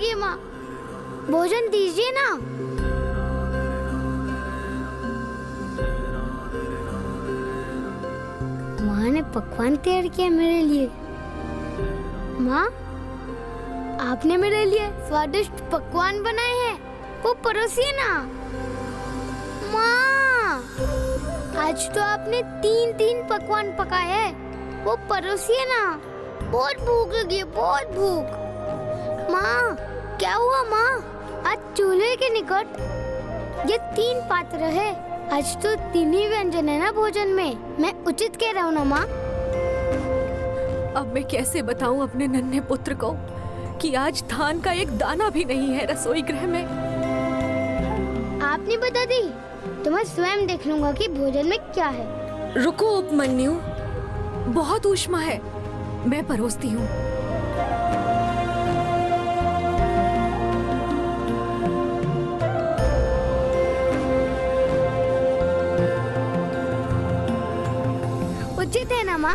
लगी है माँ, भोजन दीजिए ना। माँ ने पकवान तैयार किया मेरे लिए। माँ, आपने मेरे लिए स्वादिष्ट पकवान बनाए हैं, वो परोसिए ना। माँ, आज तो आपने 3 पकवान पकाए हैं, वो परोसिए ना। बहुत भूख लगी है, बहुत भूख। माँ, क्या हुआ माँ? आज चूल्हे के निकट ये 3 पात्र है, आज तो 3 ही व्यंजन है ना भोजन में। मैं उचित कह रहा हूँ ना माँ? अब मैं कैसे बताऊं अपने नन्हे पुत्र को कि आज धान का एक दाना भी नहीं है रसोई गृह में। आपने बता दी तो मैं स्वयं देख लूंगा कि भोजन में क्या है। रुको उपमन्यु, बहुत ऊष्मा है, मैं परोसती हूँ। उचित है ना माँ?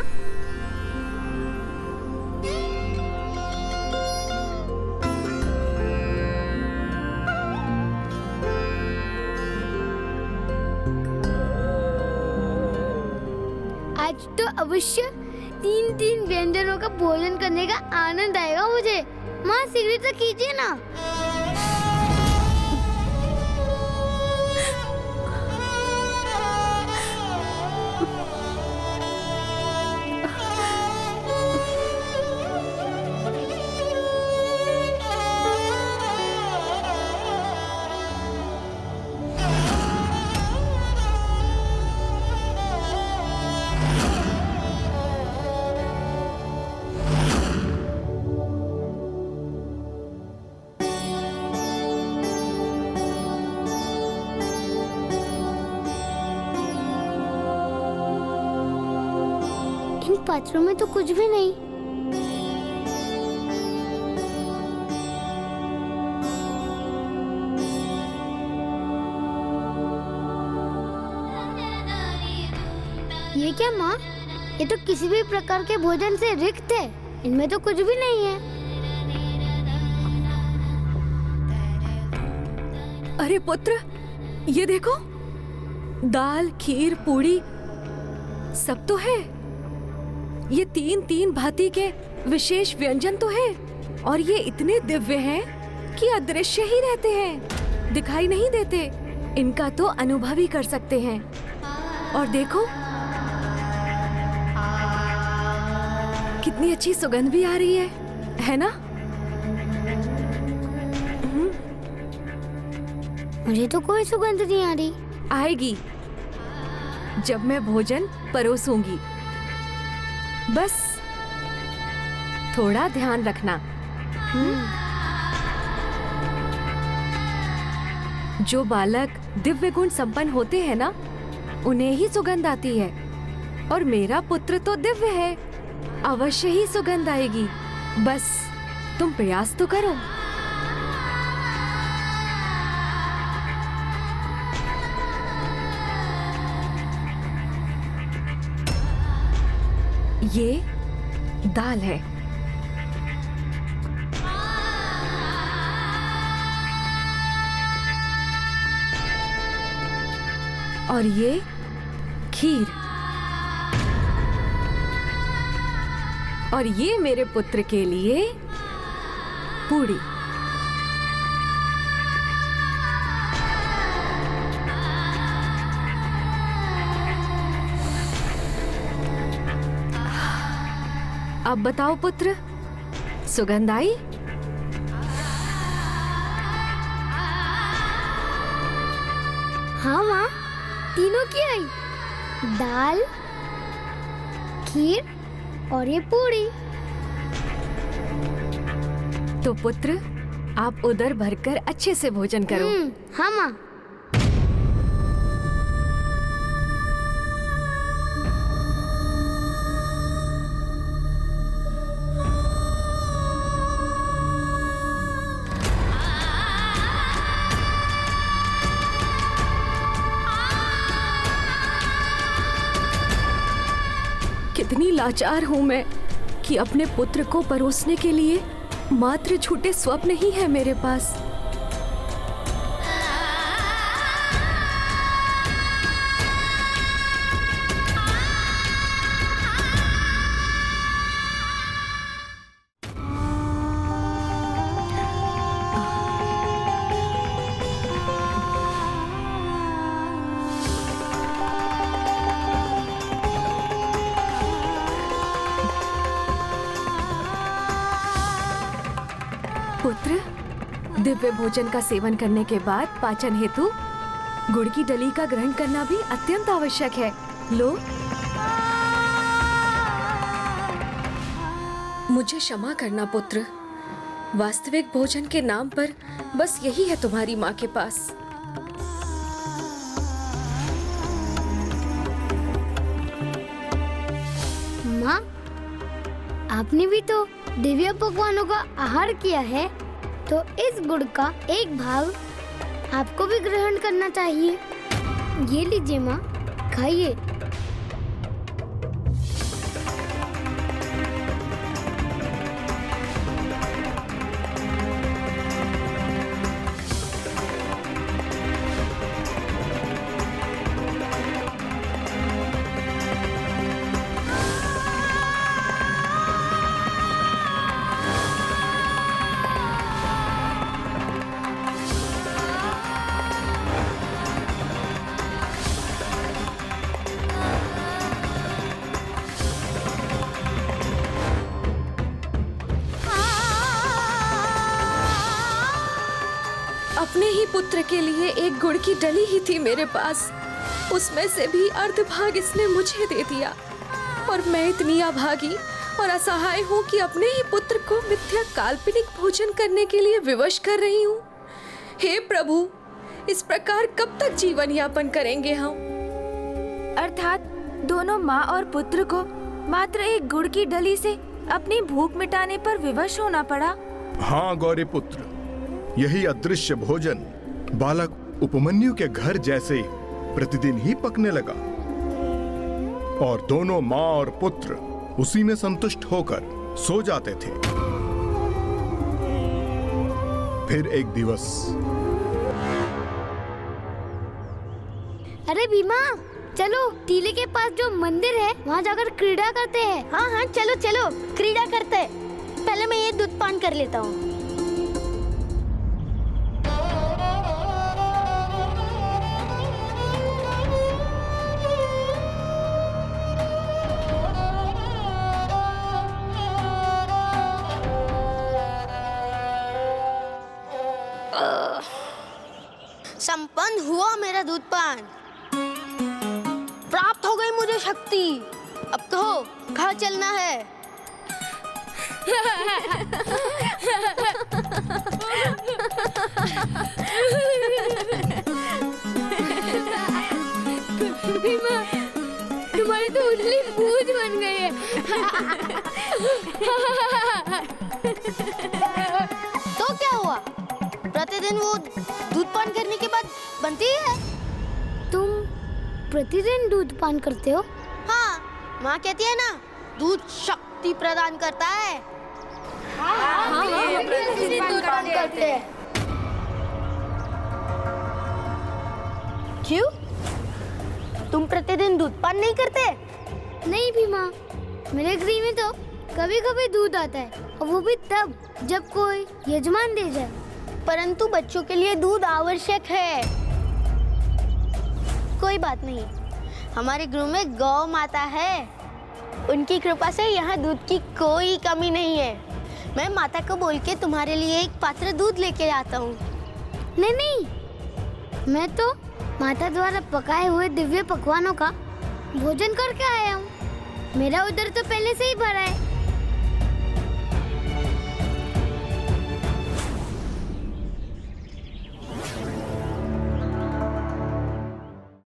आज तो अवश्य 3 व्यंजनों का भोजन करने का आनंद आएगा मुझे। माँ, शीघ्र से कीजिए ना। इन पात्रों में तो कुछ भी नहीं। ये क्या माँ? ये तो किसी भी प्रकार के भोजन से रिक्त है, इनमें तो कुछ भी नहीं है। अरे पुत्र, ये देखो, दाल, खीर, पूड़ी सब तो है। ये 3 भांति के विशेष व्यंजन तो है, और ये इतने दिव्य हैं कि अदृश्य ही रहते हैं, दिखाई नहीं देते। इनका तो अनुभव ही कर सकते हैं। और देखो, कितनी अच्छी सुगंध भी आ रही है ना? मुझे तो कोई सुगंध नहीं आ रही। आएगी जब मैं भोजन परोसूंगी। बस थोड़ा ध्यान रखना। जो बालक दिव्य गुण संपन्न होते हैं ना, उन्हें ही सुगंध आती है, और मेरा पुत्र तो दिव्य है, अवश्य ही सुगंध आएगी। बस तुम प्रयास तो करो। ये दाल है, और ये खीर, और ये मेरे पुत्र के लिए पूड़ी। अब बताओ पुत्र, सुगंध आई? हाँ माँ, तीनों की आई, दाल, खीर और ये पूड़ी। तो पुत्र, आप उदर भरकर अच्छे से भोजन करो। हाँ माँ। कितनी लाचार हूँ मैं कि अपने पुत्र को परोसने के लिए मात्र झूठे स्वप्न ही है मेरे पास। पुत्र, दिव्य भोजन का सेवन करने के बाद पाचन हेतु गुड़ की डली का ग्रहण करना भी अत्यंत आवश्यक है। लो। मुझे क्षमा करना पुत्र, वास्तविक भोजन के नाम पर बस यही है तुम्हारी माँ के पास। माँ, आपने भी तो दिव्य पकवानों का आहार किया है, तो इस गुड़ का एक भाग आपको भी ग्रहण करना चाहिए। ये लीजिए माँ, खाइए। अपने ही पुत्र के लिए एक गुड़ की डली ही थी मेरे पास, उसमें से भी अर्ध भाग इसने मुझे दे दिया। और मैं इतनी अभागी और असहाय हूँ कि अपने ही पुत्र को मिथ्या काल्पनिक भोजन करने के लिए विवश कर रही हूँ। हे प्रभु, इस प्रकार कब तक जीवन यापन करेंगे हम? अर्थात दोनों माँ और पुत्र को मात्र एक गुड़ की डली से अपनी भूख मिटाने पर विवश होना पड़ा। हाँ गौरी पुत्र, यही अदृश्य भोजन बालक उपमन्यु के घर जैसे प्रतिदिन ही पकने लगा और दोनों माँ और पुत्र उसी में संतुष्ट होकर सो जाते थे। फिर एक दिवस, अरे भीमा, चलो टीले के पास जो मंदिर है वहाँ जाकर क्रीड़ा करते हैं। हाँ हाँ, चलो चलो क्रीड़ा करते हैं। पहले मैं ये दूध पान कर लेता हूँ। संपन्न हुआ मेरा दूध पान, प्राप्त हो गई मुझे शक्ति। अब कहो कहाँ चलना है? भीमा, तुम्हारी तो उजली पूंछ बन गई है। तो क्या हुआ? प्रतिदिन वो दूध पान करने के बाद बनती है। तुम प्रतिदिन दूध पान करते हो? हाँ, माँ कहती है ना, दूध शक्ति प्रदान करता है। प्रतिदिन दूध पान करते हैं। क्यों? तुम प्रतिदिन दूध पान नहीं करते? नहीं भीमा, मेरे गृह में तो कभी कभी दूध आता है, और वो भी तब जब कोई यजमान दे जाए। परंतु बच्चों के लिए दूध आवश्यक है। कोई बात नहीं, हमारे गृह में गौ माता है, उनकी कृपा से यहाँ दूध की कोई कमी नहीं है। मैं माता को बोल के तुम्हारे लिए एक पात्र दूध लेके आता हूँ। नहीं नहीं, मैं तो माता द्वारा पकाए हुए दिव्य पकवानों का भोजन करके आया हूँ। मेरा उधर तो पहले से ही भरा है।